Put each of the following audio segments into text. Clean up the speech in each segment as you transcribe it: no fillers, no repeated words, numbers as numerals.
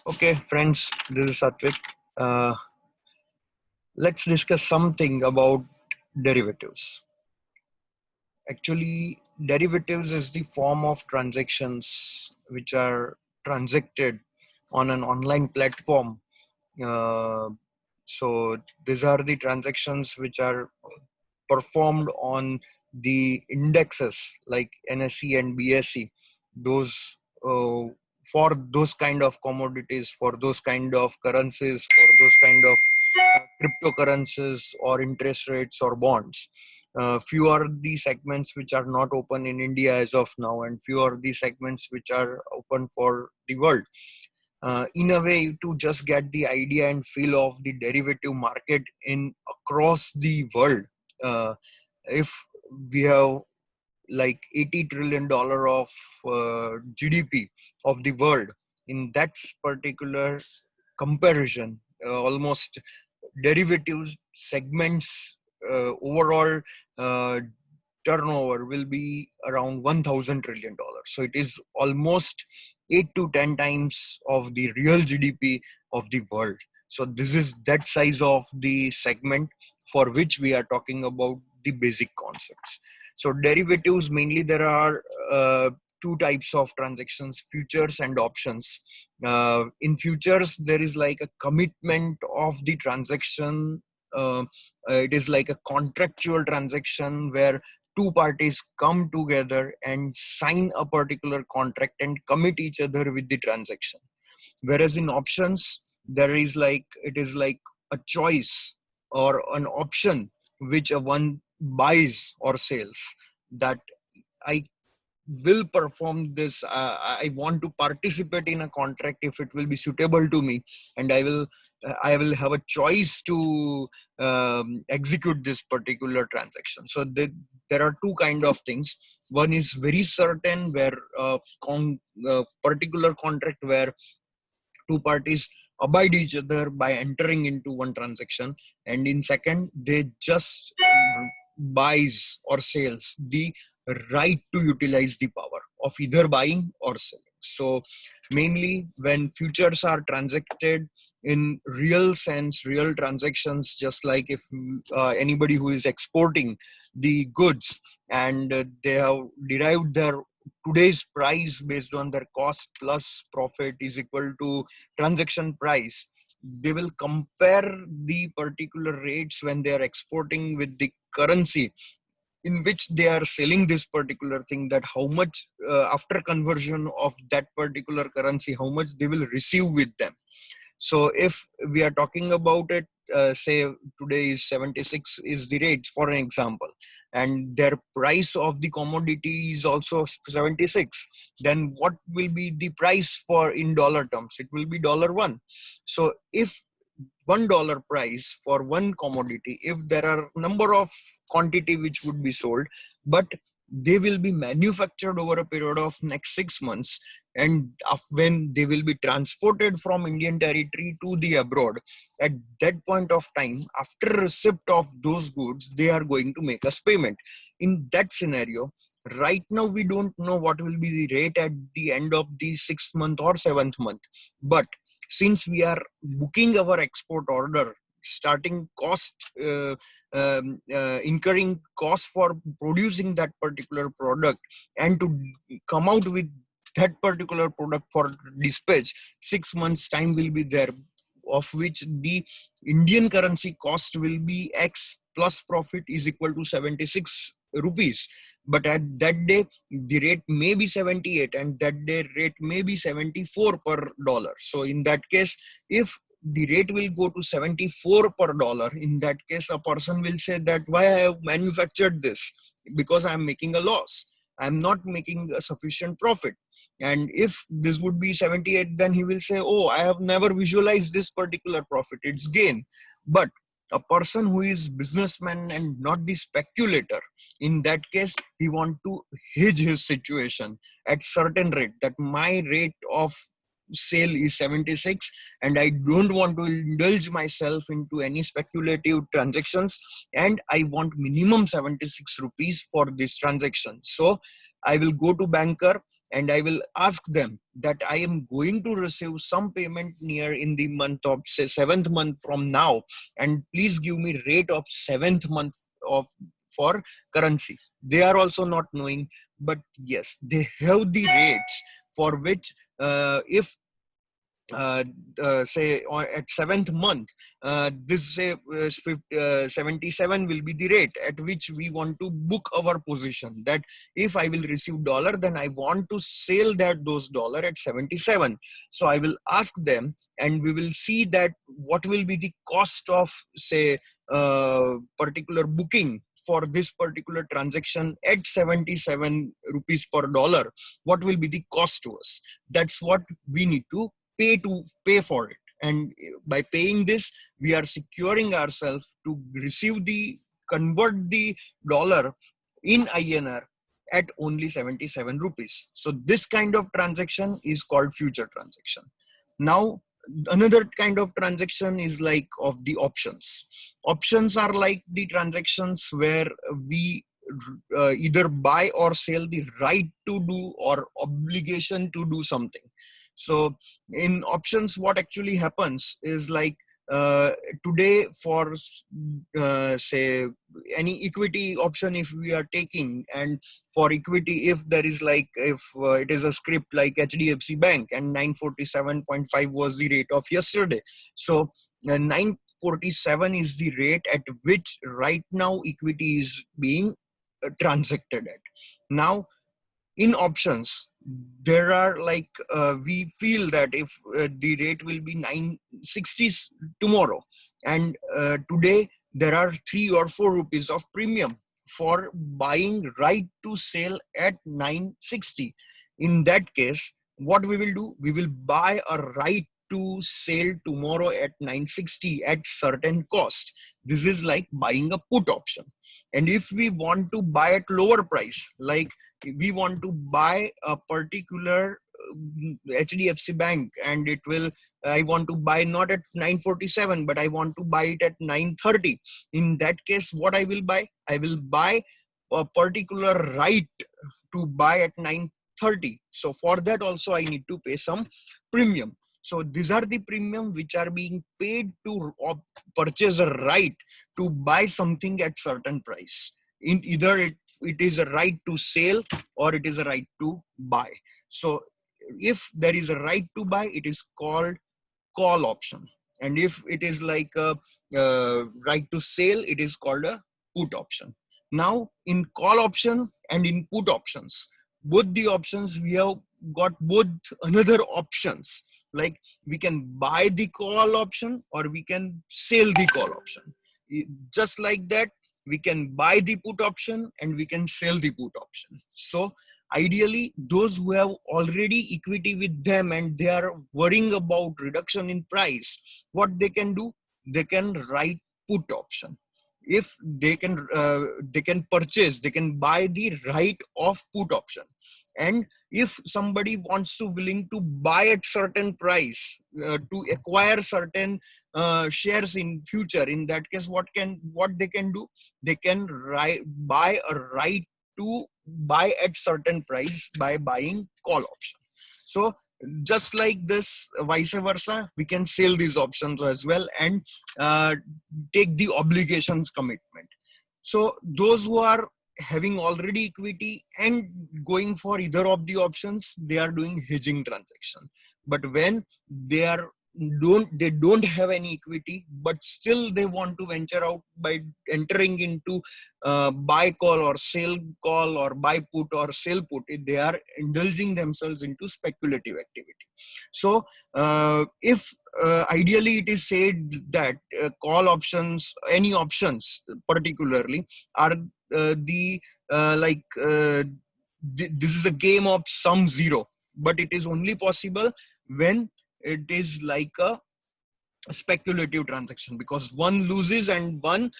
Okay, friends, this is Satvik. Uh, let's discuss something about derivatives. Actually, derivatives is the form of transactions which are transacted on an online platform. Uh, so these are the transactions which are performed on the indexes like NSE and BSE. Those for those kind of commodities, for those kind of currencies, for those kind of cryptocurrencies or interest rates or bonds. Few are the segments which are not open in India as of now, and few are the segments which are open for the world. In a way, to just get the idea and feel of the derivative market in across the world. Uh, if we have like $80 trillion of GDP of the world, in that particular comparison, almost derivatives segments overall uh, turnover will be around $1,000 trillion. So it is almost 8 to 10 times of the real GDP of the world. So this is that size of the segment for which we are talking about the basic concepts. So derivatives, mainly there are two types of transactions: futures and options. In futures, there is like a commitment of the transaction. It is like a contractual transaction where two parties come together and sign a particular contract and commit each other with the transaction. Whereas in options, there is like it is like a choice or an option which a one buys or sells, that I will perform this. I want to participate in a contract if it will be suitable to me, and I will have a choice to execute this particular transaction. So there are two kind of things. One is very certain, where particular contract where two parties abide each other by entering into one transaction, and in second they just buys or sells the right to utilize the power of either buying or selling. So mainly when futures are transacted in real sense, real transactions, just like if anybody who is exporting the goods, and they have derived their today's price based on their cost plus profit is equal to transaction price, they will compare the particular rates when they are exporting with the currency in which they are selling this particular thing, that how much after conversion of that particular currency, how much they will receive with them. So if we are talking about it, say today is 76 is the rate for an example, and their price of the commodity is also 76, then what will be the price for in dollar terms? It will be $1. So if $1 price for one commodity, if there are number of quantity which would be sold, but they will be manufactured over a period of next 6 months, and when they will be transported from Indian territory to the abroad, at that point of time, after receipt of those goods, they are going to make us payment. In that scenario, right now we don't know what will be the rate at the end of the 6th month or 7th month, but since we are booking our export order, starting cost, incurring cost for producing that particular product, and to come out with that particular product for dispatch, 6 months time will be there, of which the Indian currency cost will be X plus profit is equal to 76 rupees. But at that day the rate may be 78, and that day rate may be 74 per dollar. So in that case, if the rate will go to 74 per dollar, in that case a person will say that why I have manufactured this, because I am making a loss, I am not making a sufficient profit. And if this would be 78, then he will say, oh, I have never visualized this particular profit, it's gain. But a person who is businessman and not the speculator, in that case he want to hedge his situation at certain rate, that my rate of sale is 76, and I don't want to indulge myself into any speculative transactions, and I want minimum 76 rupees for this transaction. So I will go to banker and I will ask them that I am going to receive some payment near in the month of, say, 7th month from now, and please give me rate of 7th month of for currency. They are also not knowing, but yes, they have the rates for which, if uh, say at 7th month, this say 77 will be the rate at which we want to book our position, that if I will receive dollar, then I want to sell those dollar at 77. So I will ask them, and we will see that what will be the cost of, say, particular booking for this particular transaction at 77 rupees per dollar. What will be the cost to us? That's what we need to pay for it. And by paying this, we are securing ourselves to convert the dollar in INR at only 77 rupees. So this kind of transaction is called future transaction. Now another kind of transaction is like of the options. Options are like the transactions where we either buy or sell the right to do or obligation to do something. So in options, what actually happens is like, uh, today for say any equity option, if we are taking, and for equity, if there is like, if it is a script like HDFC Bank, and 947.5 was the rate of yesterday. So 947 is the rate at which right now equity is being transacted at. Now in options, there are like, we feel that if the rate will be 960 tomorrow, and today there are 3 or 4 rupees of premium for buying right to sell at 960. In that case, what we will do, we will buy a right to sell tomorrow at 960 at certain cost. This is like buying a put option. And if we want to buy at lower price, like we want to buy a particular HDFC Bank, and it will, I want to buy not at 947, but I want to buy it at 930. In that case, what I will buy? I will buy a particular right to buy at 930. So for that also I need to pay some premium. So these are the premium which are being paid to purchase a right to buy something at certain price. In either it is a right to sell or it is a right to buy. So if there is a right to buy, it is called call option. And if it is like a right to sell, it is called a put option. Now in call option and in put options, both the options, we have got both another options, like we can buy the call option or we can sell the call option. Just like that, we can buy the put option and we can sell the put option. So ideally, those who have already equity with them and they are worrying about reduction in price, what they can do, they can write put option. If they can purchase, they can buy the right of put option. And if somebody wants to willing to buy at certain price to acquire certain shares in future, in that case, what they can do, they can buy a right to buy at certain price by buying call option. So just like this, vice versa, we can sell these options as well and take the obligations commitment. So those who are having already equity and going for either of the options, they are doing hedging transaction. But when they don't have any equity, but still they want to venture out by entering into buy call or sell call or buy put or sell put, they are indulging themselves into speculative activity. So if ideally it is said that call options, any options particularly, are the like this is a game of sum zero, but it is only possible when it is like a speculative transaction, because one loses and one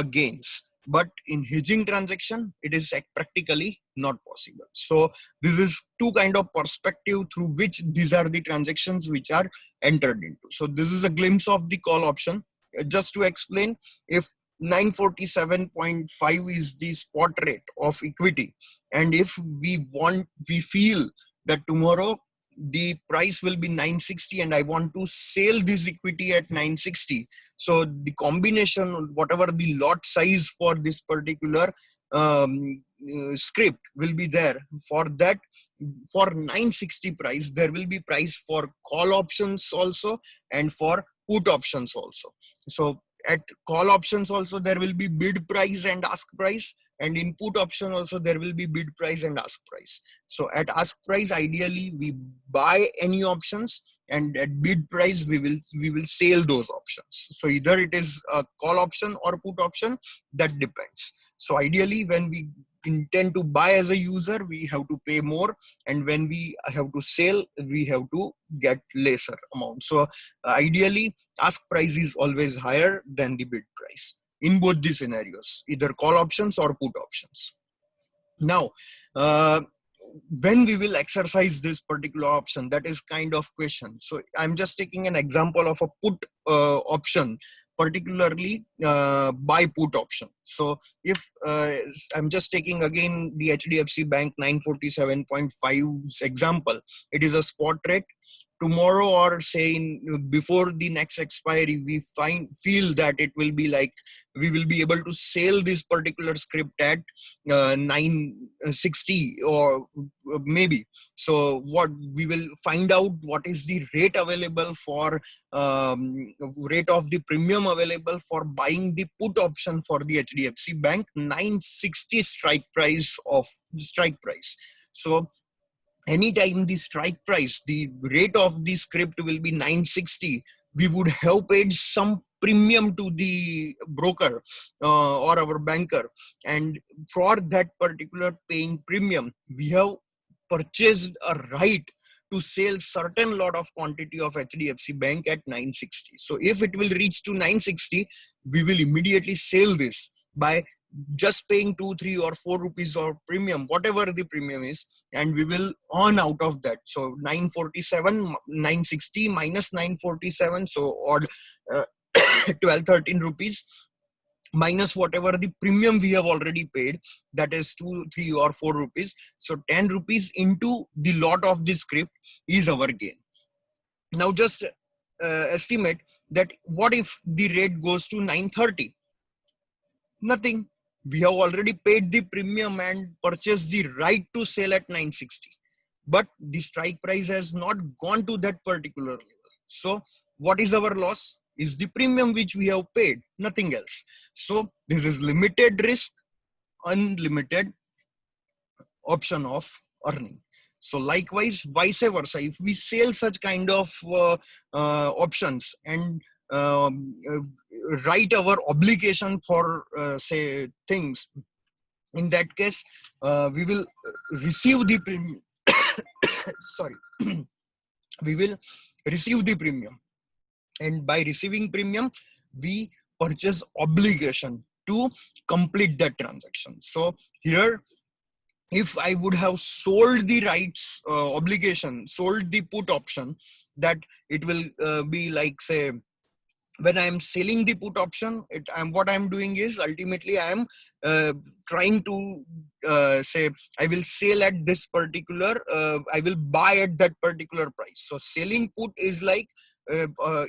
gains. But in hedging transaction, it is practically not possible. So this is two kind of perspective through which these are the transactions which are entered into. So this is a glimpse of the call option. Just to explain, if 947.5 is the spot rate of equity, and if we feel that tomorrow the price will be 960 and I want to sell this equity at 960, so the combination, whatever the lot size for this particular script will be there, for that, for 960 price there will be price for call options also and for put options also. So at call options also there will be bid price and ask price, and in put option also there will be bid price and ask price. So at ask price ideally we buy any options, and at bid price we will sell those options. So either it is a call option or put option, that depends. So ideally when we intend to buy as a user we have to pay more, and when we have to sell we have to get lesser amount. So ideally ask price is always higher than the bid price in both the scenarios, either call options or put options. Now when we will exercise this particular option, that is kind of question. So I'm just taking an example of a put option, particularly buy put option. So if I'm just taking again the HDFC Bank 947.5's example, it is a spot rate. Tomorrow, or say before the next expiry, we feel that it will be like we will be able to sell this particular script at 960 or maybe. So what we will find out, what is the rate available for rate of the premium available for buying the put option for the HDFC Bank, 960 strike price. So anytime the strike price, the rate of the script will be 960, we would have paid some premium to the broker or our banker, and for that particular paying premium we have purchased a right to sell certain lot of quantity of HDFC Bank at 960. So if it will reach to 960, we will immediately sell this by just paying 2, 3 or 4 rupees or premium, whatever the premium is, and we will earn out of that. So 947, 960 minus 947, so odd 12, 13 rupees minus whatever the premium we have already paid, that is 2, 3 or 4 rupees. So 10 rupees into the lot of this script is our gain. Now just estimate that what if the rate goes to 930? Nothing. We have already paid the premium and purchased the right to sell at 960. But the strike price has not gone to that particular level. So what is our loss? Is the premium which we have paid, nothing else. So this is limited risk, unlimited option of earning. So likewise, vice versa, if we sell such kind of options and write our obligation for say things, in that case we will receive the premium. Sorry. We will receive the premium, and by receiving premium we purchase obligation to complete that transaction. So here, if I would have sold the rights obligation, sold the put option, that it will be like, say, when I am selling the put option, what I'm doing is ultimately I am trying to say I will sell at this particular, I will buy at that particular price. So selling put is like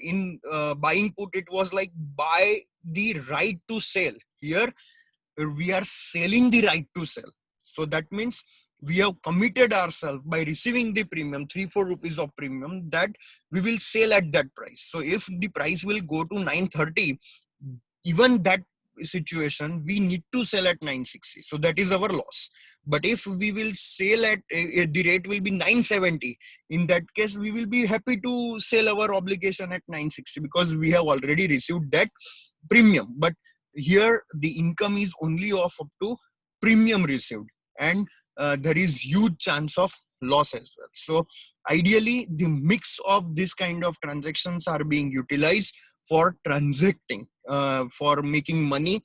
in buying put, it was like buy the right to sell. Here we are selling the right to sell. So that means we have committed ourselves by receiving the premium, 3-4 rupees of premium, that we will sell at that price. So if the price will go to 930, even that situation we need to sell at 960. So that is our loss. But if we will sell at the rate will be 970, in that case we will be happy to sell our obligation at 960 because we have already received that premium. But here the income is only of up to premium received, and there is huge chance of loss as well. So ideally the mix of this kind of transactions are being utilized for transacting for making money,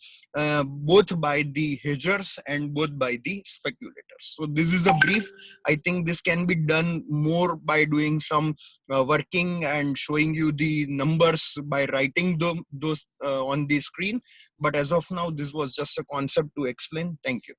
both by the hedgers and both by the speculators. So this is a brief. I think this can be done more by doing some working and showing you the numbers by writing those on the screen. But as of now, this was just a concept to explain. Thank you.